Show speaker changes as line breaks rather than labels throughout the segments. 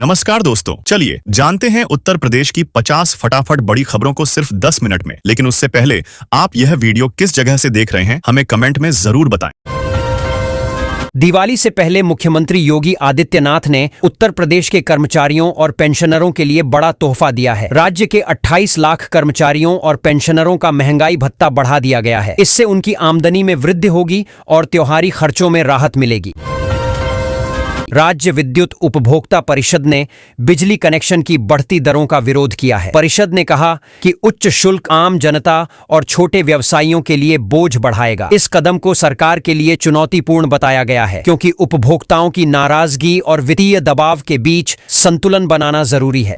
नमस्कार दोस्तों, चलिए जानते हैं उत्तर प्रदेश की 50 फटाफट बड़ी खबरों को सिर्फ 10 मिनट में। लेकिन उससे पहले आप यह वीडियो किस जगह से देख रहे हैं हमें कमेंट में जरूर बताएं।
दिवाली से पहले मुख्यमंत्री योगी आदित्यनाथ ने उत्तर प्रदेश के कर्मचारियों और पेंशनरों के लिए बड़ा तोहफा दिया है। राज्य के 28 लाख कर्मचारियों और पेंशनरों का महंगाई भत्ता बढ़ा दिया गया है। इससे उनकी आमदनी में वृद्धि होगी और त्योहारी खर्चों में राहत मिलेगी। राज्य विद्युत उपभोक्ता परिषद ने बिजली कनेक्शन की बढ़ती दरों का विरोध किया है। परिषद ने कहा कि उच्च शुल्क आम जनता और छोटे व्यवसायियों के लिए बोझ बढ़ाएगा। इस कदम को सरकार के लिए चुनौतीपूर्ण बताया गया है, क्योंकि उपभोक्ताओं की नाराजगी और वित्तीय दबाव के बीच संतुलन बनाना जरूरी है।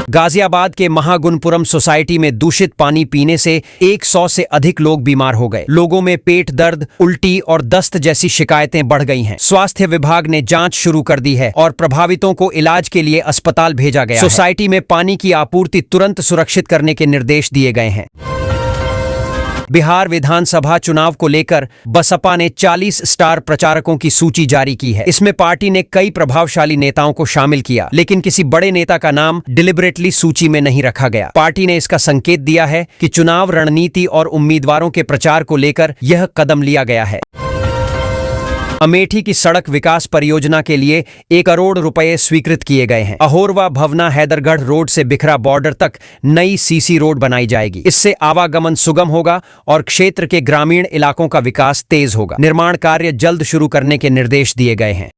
गाजियाबाद के महागुणपुरम सोसाइटी में दूषित पानी पीने से 100 से अधिक लोग बीमार हो गए। लोगों में पेट दर्द, उल्टी और दस्त जैसी शिकायतें बढ़ गई हैं। स्वास्थ्य विभाग ने जांच शुरू कर दी है और प्रभावितों को इलाज के लिए अस्पताल भेजा गया है। सोसाइटी में पानी की आपूर्ति तुरंत सुरक्षित करने के निर्देश दिए गए हैं। बिहार विधानसभा चुनाव को लेकर बसपा ने 40 स्टार प्रचारकों की सूची जारी की है। इसमें पार्टी ने कई प्रभावशाली नेताओं को शामिल किया, लेकिन किसी बड़े नेता का नाम डिलिबरेटली सूची में नहीं रखा गया। पार्टी ने इसका संकेत दिया है कि चुनाव रणनीति और उम्मीदवारों के प्रचार को लेकर यह कदम लिया गया है। अमेठी की सड़क विकास परियोजना के लिए 1 करोड़ रुपए स्वीकृत किए गए हैं। अहोरवा भवना हैदरगढ़ रोड से बिखरा बॉर्डर तक नई सीसी रोड बनाई जाएगी। इससे आवागमन सुगम होगा और क्षेत्र के ग्रामीण इलाकों का विकास तेज होगा। निर्माण कार्य जल्द शुरू करने के निर्देश दिए गए हैं।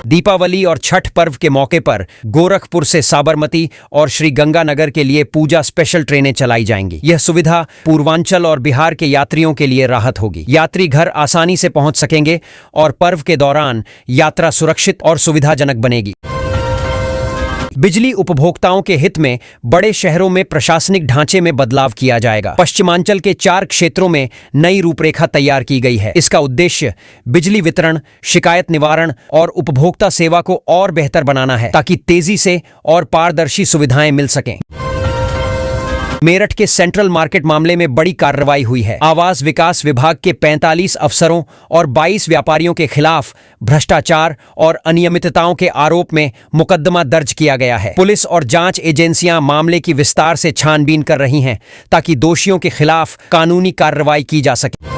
दीपावली और छठ पर्व के मौके पर गोरखपुर से साबरमती और श्री गंगानगर के लिए पूजा स्पेशल ट्रेनें चलाई जाएंगी। यह सुविधा पूर्वांचल और बिहार के यात्रियों के लिए राहत होगी। यात्री घर आसानी से पहुंच सकेंगे और पर्व के दौरान यात्रा सुरक्षित और सुविधाजनक बनेगी। बिजली उपभोक्ताओं के हित में बड़े शहरों में प्रशासनिक ढांचे में बदलाव किया जाएगा। पश्चिमांचल के 4 क्षेत्रों में नई रूपरेखा तैयार की गई है। इसका उद्देश्य बिजली वितरण, शिकायत निवारण और उपभोक्ता सेवा को और बेहतर बनाना है, ताकि तेजी से और पारदर्शी सुविधाएं मिल सकें। मेरठ के सेंट्रल मार्केट मामले में बड़ी कार्रवाई हुई है। आवास विकास विभाग के 45 अफसरों और 22 व्यापारियों के खिलाफ भ्रष्टाचार और अनियमितताओं के आरोप में मुकदमा दर्ज किया गया है। पुलिस और जांच एजेंसियां मामले की विस्तार से छानबीन कर रही हैं, ताकि दोषियों के खिलाफ कानूनी कार्रवाई की जा सके।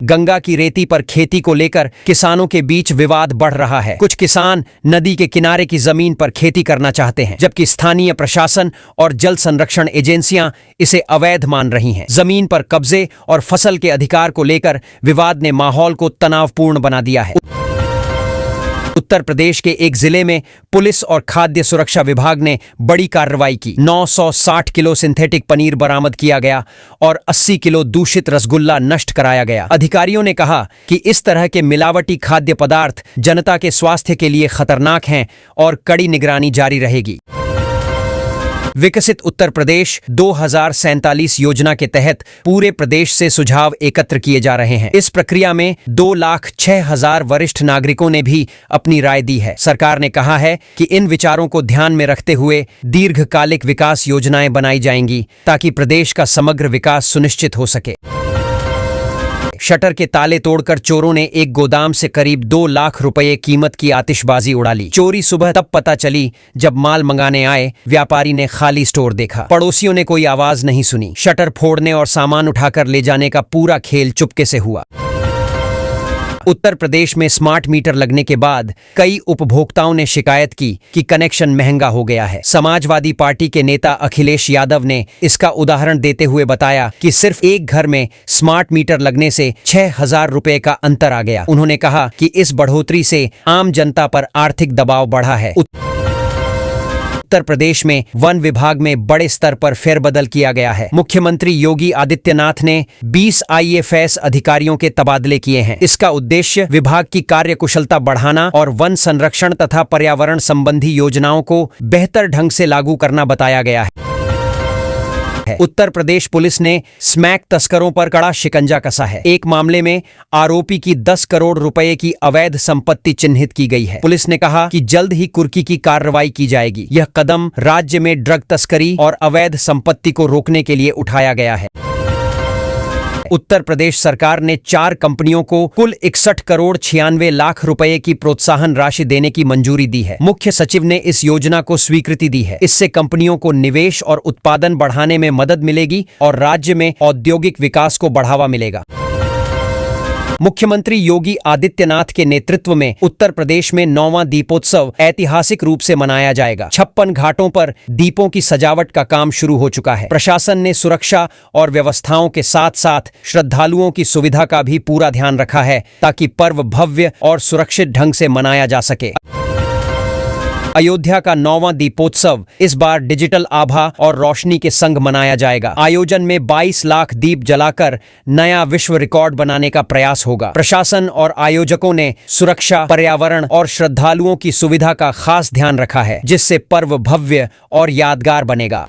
गंगा की रेती पर खेती को लेकर किसानों के बीच विवाद बढ़ रहा है। कुछ किसान नदी के किनारे की जमीन पर खेती करना चाहते हैं, जबकि स्थानीय प्रशासन और जल संरक्षण एजेंसियां इसे अवैध मान रही हैं। जमीन पर कब्जे और फसल के अधिकार को लेकर विवाद ने माहौल को तनावपूर्ण बना दिया है। उत्तर प्रदेश के एक जिले में पुलिस और खाद्य सुरक्षा विभाग ने बड़ी कार्रवाई की। 960 किलो सिंथेटिक पनीर बरामद किया गया और 80 किलो दूषित रसगुल्ला नष्ट कराया गया। अधिकारियों ने कहा कि इस तरह के मिलावटी खाद्य पदार्थ जनता के स्वास्थ्य के लिए खतरनाक हैं और कड़ी निगरानी जारी रहेगी। विकसित उत्तर प्रदेश 2047 योजना के तहत पूरे प्रदेश से सुझाव एकत्र किए जा रहे हैं। इस प्रक्रिया में 2,06,000 वरिष्ठ नागरिकों ने भी अपनी राय दी है। सरकार ने कहा है कि इन विचारों को ध्यान में रखते हुए दीर्घकालिक विकास योजनाएं बनाई जाएंगी, ताकि प्रदेश का समग्र विकास सुनिश्चित हो सके। शटर के ताले तोड़कर चोरों ने एक गोदाम से करीब 2 लाख रुपए कीमत की आतिशबाजी उड़ा ली। चोरी सुबह तब पता चली जब माल मंगाने आए व्यापारी ने खाली स्टोर देखा। पड़ोसियों ने कोई आवाज नहीं सुनी। शटर फोड़ने और सामान उठाकर ले जाने का पूरा खेल चुपके से हुआ। उत्तर प्रदेश में स्मार्ट मीटर लगने के बाद कई उपभोक्ताओं ने शिकायत की कि कनेक्शन महंगा हो गया है। समाजवादी पार्टी के नेता अखिलेश यादव ने इसका उदाहरण देते हुए बताया कि सिर्फ एक घर में स्मार्ट मीटर लगने से 6,000 रुपए का अंतर आ गया। उन्होंने कहा कि इस बढ़ोतरी से आम जनता पर आर्थिक दबाव बढ़ा है। उत्तर प्रदेश में वन विभाग में बड़े स्तर पर फेरबदल किया गया है। मुख्यमंत्री योगी आदित्यनाथ ने 20 IAS अधिकारियों के तबादले किए हैं। इसका उद्देश्य विभाग की कार्यकुशलता बढ़ाना और वन संरक्षण तथा पर्यावरण संबंधी योजनाओं को बेहतर ढंग से लागू करना बताया गया है। उत्तर प्रदेश पुलिस ने स्मैक तस्करों पर कड़ा शिकंजा कसा है। एक मामले में आरोपी की 10 करोड़ रुपए की अवैध संपत्ति चिन्हित की गई है। पुलिस ने कहा कि जल्द ही कुर्की की कार्रवाई की जाएगी। यह कदम राज्य में ड्रग तस्करी और अवैध संपत्ति को रोकने के लिए उठाया गया है। उत्तर प्रदेश सरकार ने 4 कंपनियों को कुल 61 करोड़ 96 लाख रुपए की प्रोत्साहन राशि देने की मंजूरी दी है। मुख्य सचिव ने इस योजना को स्वीकृति दी है। इससे कंपनियों को निवेश और उत्पादन बढ़ाने में मदद मिलेगी और राज्य में औद्योगिक विकास को बढ़ावा मिलेगा। मुख्यमंत्री योगी आदित्यनाथ के नेतृत्व में उत्तर प्रदेश में 9वां दीपोत्सव ऐतिहासिक रूप से मनाया जाएगा। 56 घाटों पर दीपों की सजावट का काम शुरू हो चुका है। प्रशासन ने सुरक्षा और व्यवस्थाओं के साथ साथ श्रद्धालुओं की सुविधा का भी पूरा ध्यान रखा है ताकि पर्व भव्य और सुरक्षित ढंग से मनाया जा सके। अयोध्या का 9वां दीपोत्सव इस बार डिजिटल आभा और रोशनी के संग मनाया जाएगा। आयोजन में 22 लाख दीप जलाकर नया विश्व रिकॉर्ड बनाने का प्रयास होगा। प्रशासन और आयोजकों ने सुरक्षा, पर्यावरण और श्रद्धालुओं की सुविधा का खास ध्यान रखा है, जिससे पर्व भव्य और यादगार बनेगा।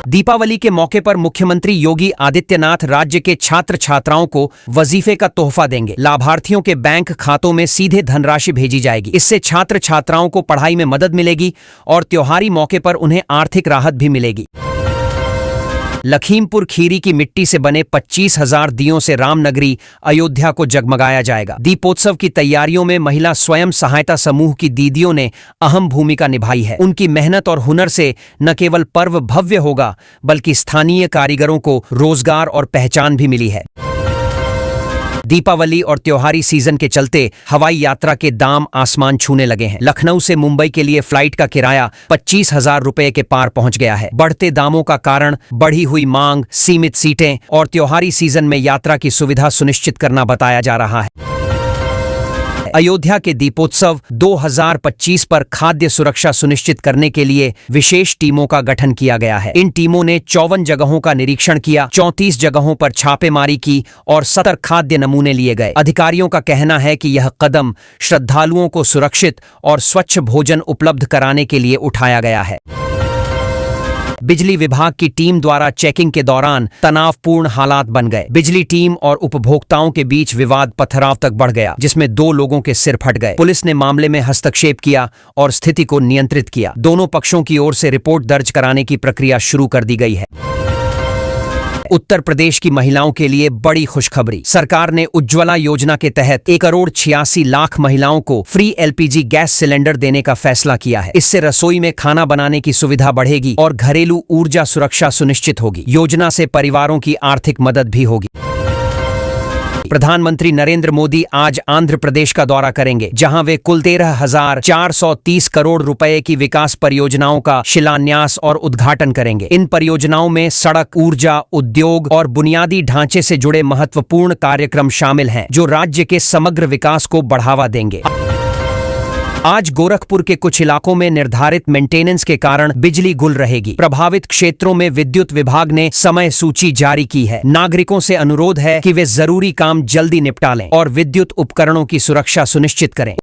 दीपावली के मौके पर मुख्यमंत्री योगी आदित्यनाथ राज्य के छात्र छात्राओं को वजीफे का तोहफा देंगे। लाभार्थियों के बैंक खातों में सीधे धनराशि भेजी जाएगी। इससे छात्र छात्राओं को पढ़ाई में मदद मिलेगी और त्योहारी मौके पर उन्हें आर्थिक राहत भी मिलेगी। लखीमपुर खीरी की मिट्टी से बने 25,000 दियों से रामनगरी अयोध्या को जगमगाया जाएगा। दीपोत्सव की तैयारियों में महिला स्वयं सहायता समूह की दीदियों ने अहम भूमिका निभाई है। उनकी मेहनत और हुनर से न केवल पर्व भव्य होगा, बल्कि स्थानीय कारीगरों को रोजगार और पहचान भी मिली है। दीपावली और त्योहारी सीजन के चलते हवाई यात्रा के दाम आसमान छूने लगे हैं। लखनऊ से मुंबई के लिए फ्लाइट का किराया 25,000 रुपए के पार पहुंच गया है। बढ़ते दामों का कारण बढ़ी हुई मांग, सीमित सीटें और त्योहारी सीजन में यात्रा की सुविधा सुनिश्चित करना बताया जा रहा है। अयोध्या के दीपोत्सव 2025 पर खाद्य सुरक्षा सुनिश्चित करने के लिए विशेष टीमों का गठन किया गया है। इन टीमों ने 54 जगहों का निरीक्षण किया, 34 जगहों पर छापेमारी की और 70 खाद्य नमूने लिए गए। अधिकारियों का कहना है कि यह कदम श्रद्धालुओं को सुरक्षित और स्वच्छ भोजन उपलब्ध कराने के लिए उठाया गया है। बिजली विभाग की टीम द्वारा चेकिंग के दौरान तनावपूर्ण हालात बन गए। बिजली टीम और उपभोक्ताओं के बीच विवाद पथराव तक बढ़ गया, जिसमें 2 लोगों के सिर फट गए। पुलिस ने मामले में हस्तक्षेप किया और स्थिति को नियंत्रित किया। दोनों पक्षों की ओर से रिपोर्ट दर्ज कराने की प्रक्रिया शुरू कर दी गई है। उत्तर प्रदेश की महिलाओं के लिए बड़ी खुशखबरी। सरकार ने उज्ज्वला योजना के तहत 1 करोड़ 86 लाख महिलाओं को फ्री LPG गैस सिलेंडर देने का फैसला किया है। इससे रसोई में खाना बनाने की सुविधा बढ़ेगी और घरेलू ऊर्जा सुरक्षा सुनिश्चित होगी। योजना से परिवारों की आर्थिक मदद भी होगी। प्रधानमंत्री नरेंद्र मोदी आज आंध्र प्रदेश का दौरा करेंगे, जहां वे कुल 13,430 करोड़ रुपए की विकास परियोजनाओं का शिलान्यास और उद्घाटन करेंगे। इन परियोजनाओं में सड़क, ऊर्जा, उद्योग और बुनियादी ढांचे से जुड़े महत्वपूर्ण कार्यक्रम शामिल हैं, जो राज्य के समग्र विकास को बढ़ावा देंगे। आज गोरखपुर के कुछ इलाकों में निर्धारित मेंटेनेंस के कारण बिजली गुल रहेगी। प्रभावित क्षेत्रों में विद्युत विभाग ने समय सूची जारी की है। नागरिकों से अनुरोध है कि वे जरूरी काम जल्दी निपटा लें और विद्युत उपकरणों की सुरक्षा सुनिश्चित करें।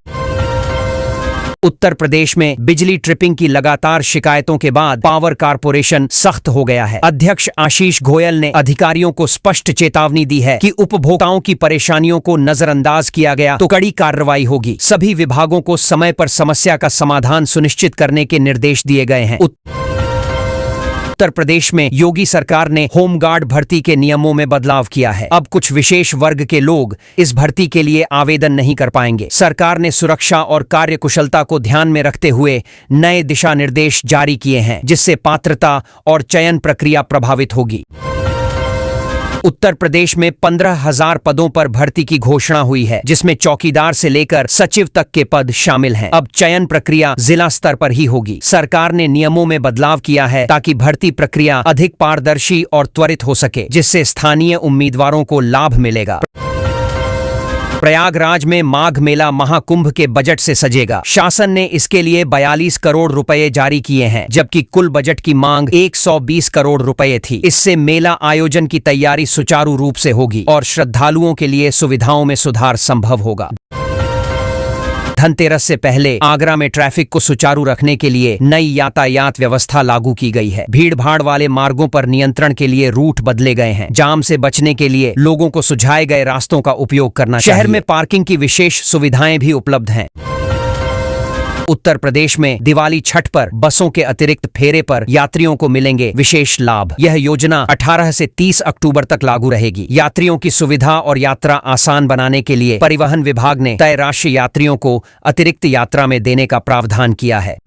उत्तर प्रदेश में बिजली ट्रिपिंग की लगातार शिकायतों के बाद पावर कारपोरेशन सख्त हो गया है। अध्यक्ष आशीष गोयल ने अधिकारियों को स्पष्ट चेतावनी दी है कि उपभोक्ताओं की परेशानियों को नजरअंदाज किया गया तो कड़ी कार्रवाई होगी। सभी विभागों को समय पर समस्या का समाधान सुनिश्चित करने के निर्देश दिए गए हैं। उत्तर प्रदेश में योगी सरकार ने होमगार्ड भर्ती के नियमों में बदलाव किया है। अब कुछ विशेष वर्ग के लोग इस भर्ती के लिए आवेदन नहीं कर पाएंगे। सरकार ने सुरक्षा और कार्यकुशलता को ध्यान में रखते हुए नए दिशा निर्देश जारी किए हैं, जिससे पात्रता और चयन प्रक्रिया प्रभावित होगी। उत्तर प्रदेश में 15,000 पदों पर भर्ती की घोषणा हुई है, जिसमें चौकीदार से लेकर सचिव तक के पद शामिल हैं। अब चयन प्रक्रिया जिला स्तर पर ही होगी। सरकार ने नियमों में बदलाव किया है ताकि भर्ती प्रक्रिया अधिक पारदर्शी और त्वरित हो सके, जिससे स्थानीय उम्मीदवारों को लाभ मिलेगा। प्रयागराज में माघ मेला महाकुंभ के बजट से सजेगा। शासन ने इसके लिए 42 करोड़ रुपए जारी किए हैं, जबकि कुल बजट की मांग 120 करोड़ रुपए थी। इससे मेला आयोजन की तैयारी सुचारू रूप से होगी और श्रद्धालुओं के लिए सुविधाओं में सुधार संभव होगा। धनतेरस से पहले आगरा में ट्रैफिक को सुचारू रखने के लिए नई यातायात व्यवस्था लागू की गई है। भीड़ भाड़ वाले मार्गों पर नियंत्रण के लिए रूट बदले गए हैं। जाम से बचने के लिए लोगों को सुझाए गए रास्तों का उपयोग करना चाहिए। शहर में पार्किंग की विशेष सुविधाएं भी उपलब्ध हैं। उत्तर प्रदेश में दिवाली छठ पर बसों के अतिरिक्त फेरे पर यात्रियों को मिलेंगे विशेष लाभ। यह योजना 18 से 30 अक्टूबर तक लागू रहेगी। यात्रियों की सुविधा और यात्रा आसान बनाने के लिए परिवहन विभाग ने तय राशि यात्रियों को अतिरिक्त यात्रा में देने का प्रावधान किया है।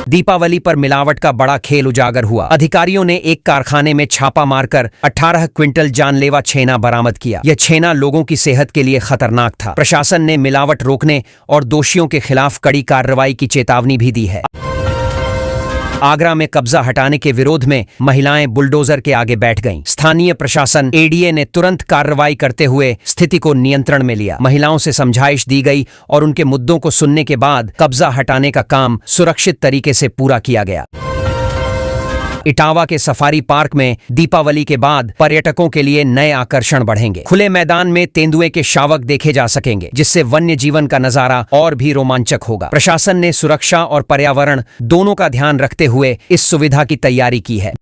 दीपावली पर मिलावट का बड़ा खेल उजागर हुआ। अधिकारियों ने एक कारखाने में छापा मारकर 18 क्विंटल जानलेवा छेना बरामद किया। यह छेना लोगों की सेहत के लिए खतरनाक था। प्रशासन ने मिलावट रोकने और दोषियों के खिलाफ कड़ी कार्रवाई की चेतावनी भी दी है। आगरा में कब्जा हटाने के विरोध में महिलाएं बुलडोजर के आगे बैठ गईं। स्थानीय प्रशासन एडीए ने तुरंत कार्रवाई करते हुए स्थिति को नियंत्रण में लिया। महिलाओं से समझाइश दी गई और उनके मुद्दों को सुनने के बाद कब्जा हटाने का काम सुरक्षित तरीके से पूरा किया गया। इटावा के सफारी पार्क में दीपावली के बाद पर्यटकों के लिए नए आकर्षण बढ़ेंगे। खुले मैदान में तेंदुए के शावक देखे जा सकेंगे, जिससे वन्य जीवन का नजारा और भी रोमांचक होगा। प्रशासन ने सुरक्षा और पर्यावरण दोनों का ध्यान रखते हुए इस सुविधा की तैयारी की है।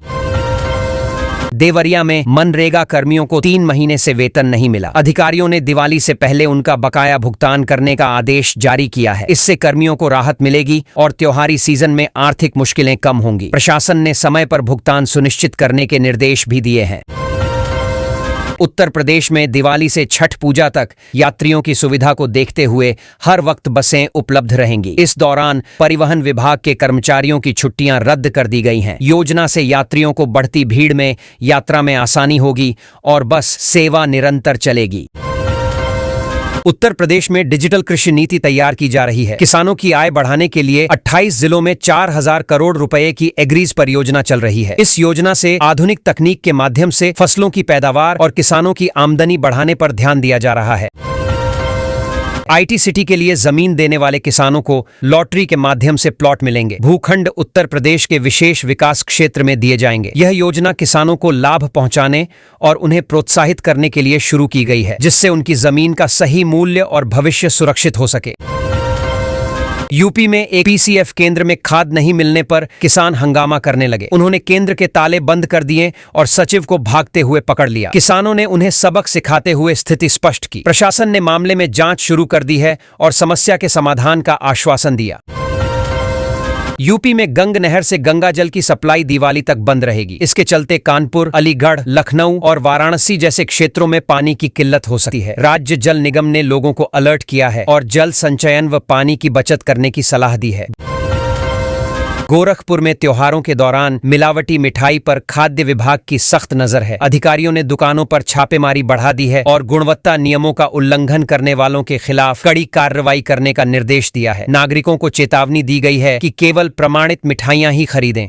देवरिया में मनरेगा कर्मियों को 3 महीने से वेतन नहीं मिला। अधिकारियों ने दिवाली से पहले उनका बकाया भुगतान करने का आदेश जारी किया है। इससे कर्मियों को राहत मिलेगी और त्योहारी सीजन में आर्थिक मुश्किलें कम होंगी। प्रशासन ने समय पर भुगतान सुनिश्चित करने के निर्देश भी दिए हैं। उत्तर प्रदेश में दिवाली से छठ पूजा तक यात्रियों की सुविधा को देखते हुए हर वक्त बसें उपलब्ध रहेंगी। इस दौरान परिवहन विभाग के कर्मचारियों की छुट्टियां रद्द कर दी गई हैं। योजना से यात्रियों को बढ़ती भीड़ में यात्रा में आसानी होगी और बस सेवा निरंतर चलेगी। उत्तर प्रदेश में डिजिटल कृषि नीति तैयार की जा रही है। किसानों की आय बढ़ाने के लिए 28 जिलों में 4000 करोड़ रुपए की एग्रीज परियोजना चल रही है। इस योजना से आधुनिक तकनीक के माध्यम से फसलों की पैदावार और किसानों की आमदनी बढ़ाने पर ध्यान दिया जा रहा है। आईटी सिटी के लिए जमीन देने वाले किसानों को लॉटरी के माध्यम से प्लॉट मिलेंगे। भूखंड उत्तर प्रदेश के विशेष विकास क्षेत्र में दिए जाएंगे। यह योजना किसानों को लाभ पहुंचाने और उन्हें प्रोत्साहित करने के लिए शुरू की गई है, जिससे उनकी जमीन का सही मूल्य और भविष्य सुरक्षित हो सके। यूपी में एक पीसीएफ केंद्र में खाद नहीं मिलने पर किसान हंगामा करने लगे। उन्होंने केंद्र के ताले बंद कर दिए और सचिव को भागते हुए पकड़ लिया। किसानों ने उन्हें सबक सिखाते हुए स्थिति स्पष्ट की। प्रशासन ने मामले में जांच शुरू कर दी है और समस्या के समाधान का आश्वासन दिया। यूपी में गंग नहर से गंगा जल की सप्लाई दिवाली तक बंद रहेगी। इसके चलते कानपुर, अलीगढ़, लखनऊ और वाराणसी जैसे क्षेत्रों में पानी की किल्लत हो सकती है। राज्य जल निगम ने लोगों को अलर्ट किया है और जल संचयन व पानी की बचत करने की सलाह दी है। गोरखपुर में त्योहारों के दौरान मिलावटी मिठाई पर खाद्य विभाग की सख्त नजर है। अधिकारियों ने दुकानों पर छापेमारी बढ़ा दी है और गुणवत्ता नियमों का उल्लंघन करने वालों के खिलाफ कड़ी कार्रवाई करने का निर्देश दिया है। नागरिकों को चेतावनी दी गई है कि केवल प्रमाणित मिठाइयां ही खरीदें।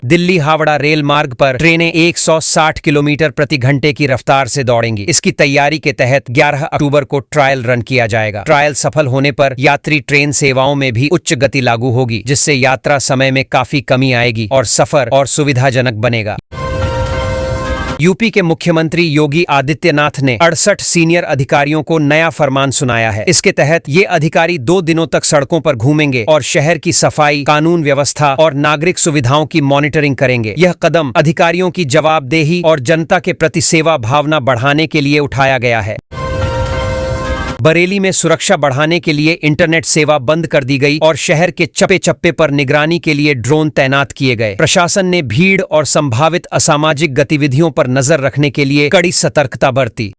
दिल्ली हावड़ा रेल मार्ग पर ट्रेनें 160 किलोमीटर प्रति घंटे की रफ्तार से दौड़ेंगी। इसकी तैयारी के तहत 11 अक्टूबर को ट्रायल रन किया जाएगा। ट्रायल सफल होने पर यात्री ट्रेन सेवाओं में भी उच्च गति लागू होगी, जिससे यात्रा समय में काफी कमी आएगी और सफर और सुविधाजनक बनेगा। यूपी के मुख्यमंत्री योगी आदित्यनाथ ने 68 सीनियर अधिकारियों को नया फरमान सुनाया है। इसके तहत ये अधिकारी 2 दिनों तक सड़कों पर घूमेंगे और शहर की सफाई, कानून व्यवस्था और नागरिक सुविधाओं की मॉनिटरिंग करेंगे। यह कदम अधिकारियों की जवाबदेही और जनता के प्रति सेवा भावना बढ़ाने के लिए उठाया गया है। बरेली में सुरक्षा बढ़ाने के लिए इंटरनेट सेवा बंद कर दी गई और शहर के चप्पे चप्पे पर निगरानी के लिए ड्रोन तैनात किए गए। प्रशासन ने भीड़ और संभावित असामाजिक गतिविधियों पर नजर रखने के लिए कड़ी सतर्कता बरती।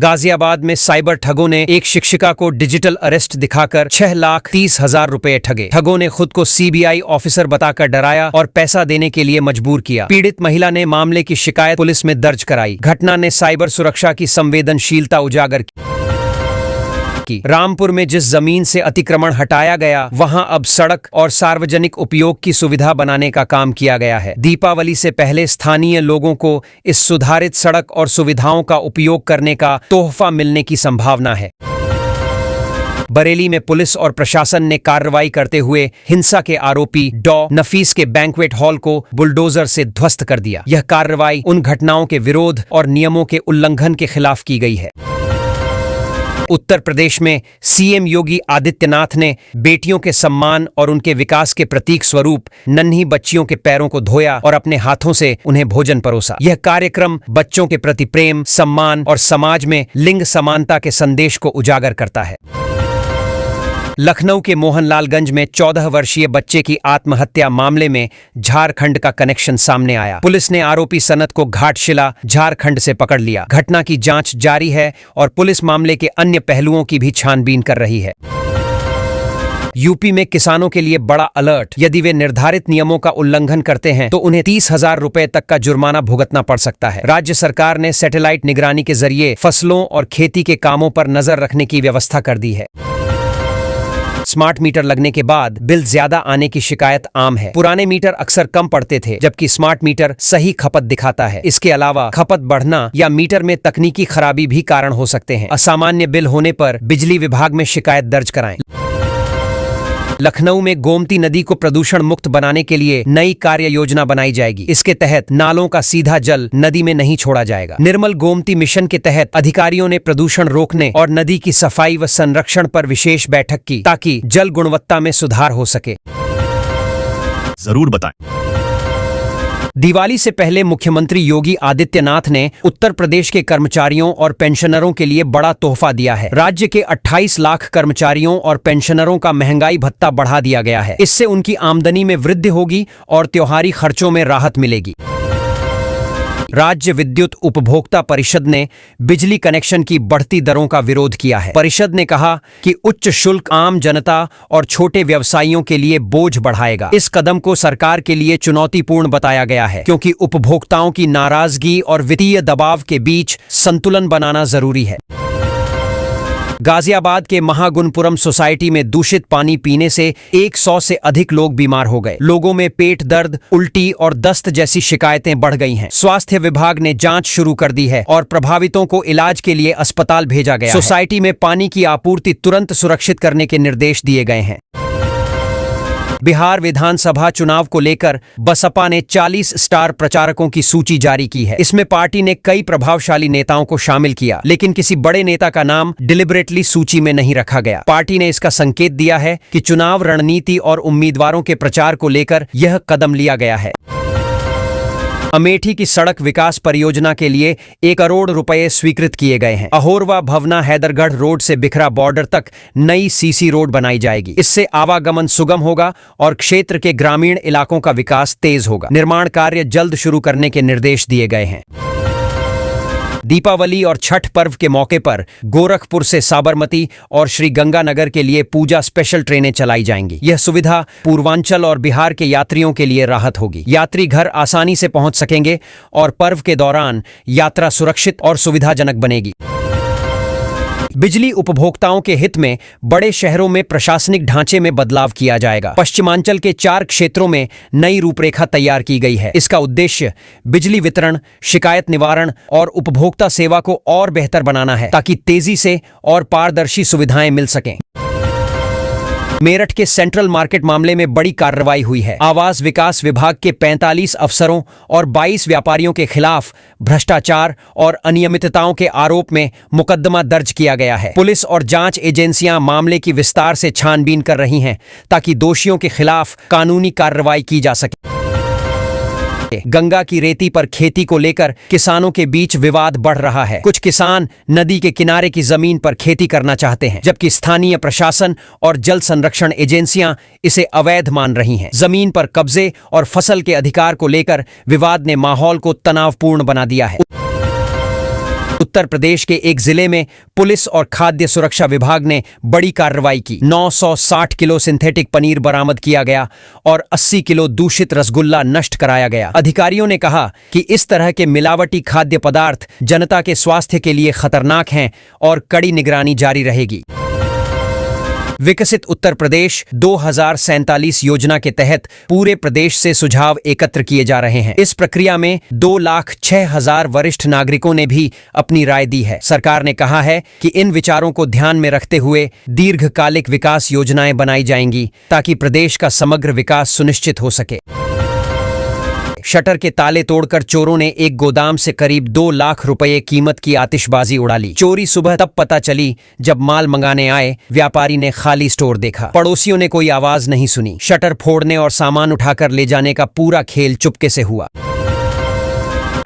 गाजियाबाद में साइबर ठगों ने एक शिक्षिका को डिजिटल अरेस्ट दिखाकर 6,30,000 रुपए ठगे। ठगों ने खुद को सीबीआई ऑफिसर बताकर डराया और पैसा देने के लिए मजबूर किया। पीड़ित महिला ने मामले की शिकायत पुलिस में दर्ज कराई। घटना ने साइबर सुरक्षा की संवेदनशीलता उजागर की। रामपुर में जिस जमीन से अतिक्रमण हटाया गया, वहां अब सड़क और सार्वजनिक उपयोग की सुविधा बनाने का काम किया गया है। दीपावली से पहले स्थानीय लोगों को इस सुधारित सड़क और सुविधाओं का उपयोग करने का तोहफा मिलने की संभावना है। बरेली में पुलिस और प्रशासन ने कार्रवाई करते हुए हिंसा के आरोपी डॉ नफीस के बैंक्वेट हॉल को बुलडोजर से ध्वस्त कर दिया। यह कार्रवाई उन घटनाओं के विरोध और नियमों के उल्लंघन के खिलाफ की गई है। उत्तर प्रदेश में सीएम योगी आदित्यनाथ ने बेटियों के सम्मान और उनके विकास के प्रतीक स्वरूप नन्ही बच्चियों के पैरों को धोया और अपने हाथों से उन्हें भोजन परोसा। यह कार्यक्रम बच्चों के प्रति प्रेम, सम्मान और समाज में लिंग समानता के संदेश को उजागर करता है। लखनऊ के मोहनलालगंज में 14 वर्षीय बच्चे की आत्महत्या मामले में झारखंड का कनेक्शन सामने आया। पुलिस ने आरोपी सनत को घाटशिला झारखंड से पकड़ लिया। घटना की जांच जारी है और पुलिस मामले के अन्य पहलुओं की भी छानबीन कर रही है। यूपी में किसानों के लिए बड़ा अलर्ट। यदि वे निर्धारित नियमों का उल्लंघन करते हैं तो उन्हें 30,000 रुपए तक का जुर्माना भुगतना पड़ सकता है। राज्य सरकार ने सैटेलाइट निगरानी के जरिए फसलों और खेती के कामों पर नजर रखने की व्यवस्था कर दी है। स्मार्ट मीटर लगने के बाद बिल ज्यादा आने की शिकायत आम है। पुराने मीटर अक्सर कम पड़ते थे, जबकि स्मार्ट मीटर सही खपत दिखाता है। इसके अलावा खपत बढ़ना या मीटर में तकनीकी खराबी भी कारण हो सकते हैं। असामान्य बिल होने पर बिजली विभाग में शिकायत दर्ज कराएं। लखनऊ में गोमती नदी को प्रदूषण मुक्त बनाने के लिए नई कार्य योजना बनाई जाएगी। इसके तहत नालों का सीधा जल नदी में नहीं छोड़ा जाएगा। निर्मल गोमती मिशन के तहत अधिकारियों ने प्रदूषण रोकने और नदी की सफाई व संरक्षण पर विशेष बैठक की, ताकि जल गुणवत्ता में सुधार हो सके।
जरूर बताएं।
दिवाली से पहले मुख्यमंत्री योगी आदित्यनाथ ने उत्तर प्रदेश के कर्मचारियों और पेंशनरों के लिए बड़ा तोहफा दिया है। राज्य के 28 लाख कर्मचारियों और पेंशनरों का महंगाई भत्ता बढ़ा दिया गया है। इससे उनकी आमदनी में वृद्धि होगी और त्योहारी खर्चों में राहत मिलेगी। राज्य विद्युत उपभोक्ता परिषद ने बिजली कनेक्शन की बढ़ती दरों का विरोध किया है। परिषद ने कहा कि उच्च शुल्क आम जनता और छोटे व्यवसायियों के लिए बोझ बढ़ाएगा। इस कदम को सरकार के लिए चुनौतीपूर्ण बताया गया है, क्योंकि उपभोक्ताओं की नाराजगी और वित्तीय दबाव के बीच संतुलन बनाना जरूरी है। गाजियाबाद के महागुणपुरम सोसाइटी में दूषित पानी पीने से 100 से अधिक लोग बीमार हो गए। लोगों में पेट दर्द, उल्टी और दस्त जैसी शिकायतें बढ़ गई हैं। स्वास्थ्य विभाग ने जांच शुरू कर दी है और प्रभावितों को इलाज के लिए अस्पताल भेजा गया है। सोसाइटी में पानी की आपूर्ति तुरंत सुरक्षित करने के निर्देश दिए गए हैं। बिहार विधानसभा चुनाव को लेकर बसपा ने 40 स्टार प्रचारकों की सूची जारी की है। इसमें पार्टी ने कई प्रभावशाली नेताओं को शामिल किया, लेकिन किसी बड़े नेता का नाम डिलिबरेटली सूची में नहीं रखा गया। पार्टी ने इसका संकेत दिया है कि चुनाव रणनीति और उम्मीदवारों के प्रचार को लेकर यह कदम लिया गया है। अमेठी की सड़क विकास परियोजना के लिए 1 करोड़ रुपए स्वीकृत किए गए हैं। अहोरवा भवना हैदरगढ़ रोड से बिखरा बॉर्डर तक नई सीसी रोड बनाई जाएगी। इससे आवागमन सुगम होगा और क्षेत्र के ग्रामीण इलाकों का विकास तेज होगा। निर्माण कार्य जल्द शुरू करने के निर्देश दिए गए हैं। दीपावली और छठ पर्व के मौके पर गोरखपुर से साबरमती और श्री गंगानगर के लिए पूजा स्पेशल ट्रेनें चलाई जाएंगी। यह सुविधा पूर्वांचल और बिहार के यात्रियों के लिए राहत होगी। यात्री घर आसानी से पहुंच सकेंगे और पर्व के दौरान यात्रा सुरक्षित और सुविधाजनक बनेगी। बिजली उपभोक्ताओं के हित में बड़े शहरों में प्रशासनिक ढांचे में बदलाव किया जाएगा। पश्चिमांचल के 4 क्षेत्रों में नई रूपरेखा तैयार की गई है। इसका उद्देश्य बिजली वितरण, शिकायत निवारण और उपभोक्ता सेवा को और बेहतर बनाना है, ताकि तेजी से और पारदर्शी सुविधाएं मिल सकें। मेरठ के सेंट्रल मार्केट मामले में बड़ी कार्रवाई हुई है। आवास विकास विभाग के 45 अफसरों और 22 व्यापारियों के खिलाफ भ्रष्टाचार और अनियमितताओं के आरोप में मुकदमा दर्ज किया गया है। पुलिस और जांच एजेंसियां मामले की विस्तार से छानबीन कर रही हैं, ताकि दोषियों के खिलाफ कानूनी कार्रवाई की जा सके। गंगा की रेती पर खेती को लेकर किसानों के बीच विवाद बढ़ रहा है। कुछ किसान नदी के किनारे की जमीन पर खेती करना चाहते हैं, जबकि स्थानीय प्रशासन और जल संरक्षण एजेंसियां इसे अवैध मान रही हैं। जमीन पर कब्जे और फसल के अधिकार को लेकर विवाद ने माहौल को तनावपूर्ण बना दिया है। उत्तर प्रदेश के एक जिले में पुलिस और खाद्य सुरक्षा विभाग ने बड़ी कार्रवाई की। 960 किलो सिंथेटिक पनीर बरामद किया गया और 80 किलो दूषित रसगुल्ला नष्ट कराया गया। अधिकारियों ने कहा कि इस तरह के मिलावटी खाद्य पदार्थ जनता के स्वास्थ्य के लिए खतरनाक हैं और कड़ी निगरानी जारी रहेगी। विकसित उत्तर प्रदेश 2047 योजना के तहत पूरे प्रदेश से सुझाव एकत्र किए जा रहे हैं। इस प्रक्रिया में 2,06,000 वरिष्ठ नागरिकों ने भी अपनी राय दी है। सरकार ने कहा है कि इन विचारों को ध्यान में रखते हुए दीर्घकालिक विकास योजनाएं बनाई जाएंगी, ताकि प्रदेश का समग्र विकास सुनिश्चित हो सके। शटर के ताले तोड़कर चोरों ने एक गोदाम से करीब 2 लाख रुपए कीमत की आतिशबाजी उड़ा ली। चोरी सुबह तब पता चली जब माल मंगाने आए व्यापारी ने खाली स्टोर देखा। पड़ोसियों ने कोई आवाज नहीं सुनी। शटर फोड़ने और सामान उठाकर ले जाने का पूरा खेल चुपके से हुआ।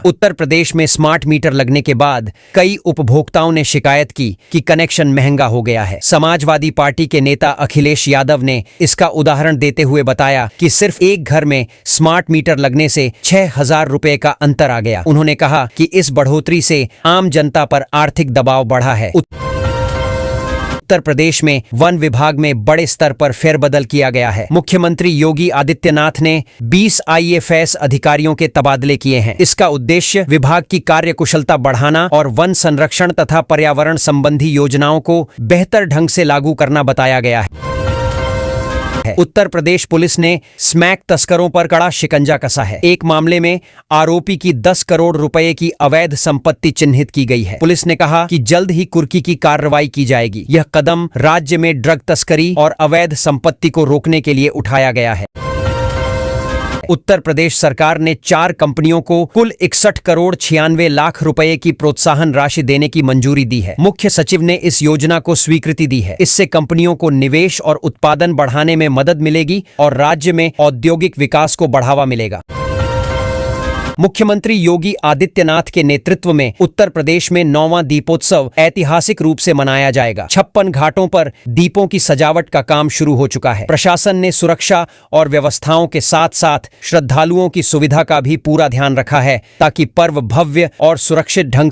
उत्तर प्रदेश में स्मार्ट मीटर लगने के बाद कई उपभोक्ताओं ने शिकायत की कि कनेक्शन महंगा हो गया है। समाजवादी पार्टी के नेता अखिलेश यादव ने इसका उदाहरण देते हुए बताया कि सिर्फ एक घर में स्मार्ट मीटर लगने से 6,000 रुपए का अंतर आ गया। उन्होंने कहा कि इस बढ़ोतरी से आम जनता पर आर्थिक दबाव बढ़ा है। उत्तर प्रदेश में वन विभाग में बड़े स्तर पर फेरबदल किया गया है। मुख्यमंत्री योगी आदित्यनाथ ने 20 IAS अधिकारियों के तबादले किए हैं। इसका उद्देश्य विभाग की कार्यकुशलता बढ़ाना और वन संरक्षण तथा पर्यावरण संबंधी योजनाओं को बेहतर ढंग से लागू करना बताया गया है। उत्तर प्रदेश पुलिस ने स्मैक तस्करों पर कड़ा शिकंजा कसा है। एक मामले में आरोपी की 10 करोड़ रुपए की अवैध संपत्ति चिन्हित की गई है। पुलिस ने कहा कि जल्द ही कुर्की की कार्रवाई की जाएगी। यह कदम राज्य में ड्रग तस्करी और अवैध संपत्ति को रोकने के लिए उठाया गया है। उत्तर प्रदेश सरकार ने 4 कंपनियों को कुल 61 करोड़ 96 लाख रुपए की प्रोत्साहन राशि देने की मंजूरी दी है। मुख्य सचिव ने इस योजना को स्वीकृति दी है। इससे कंपनियों को निवेश और उत्पादन बढ़ाने में मदद मिलेगी और राज्य में औद्योगिक विकास को बढ़ावा मिलेगा। मुख्यमंत्री योगी आदित्यनाथ के नेतृत्व में उत्तर प्रदेश में 9वां दीपोत्सव ऐतिहासिक रूप से मनाया जाएगा। 56 घाटों पर दीपों की सजावट का काम शुरू हो चुका है। प्रशासन ने सुरक्षा और व्यवस्थाओं के साथ साथ श्रद्धालुओं की सुविधा का भी पूरा ध्यान रखा है ताकि पर्व भव्य और सुरक्षित ढंग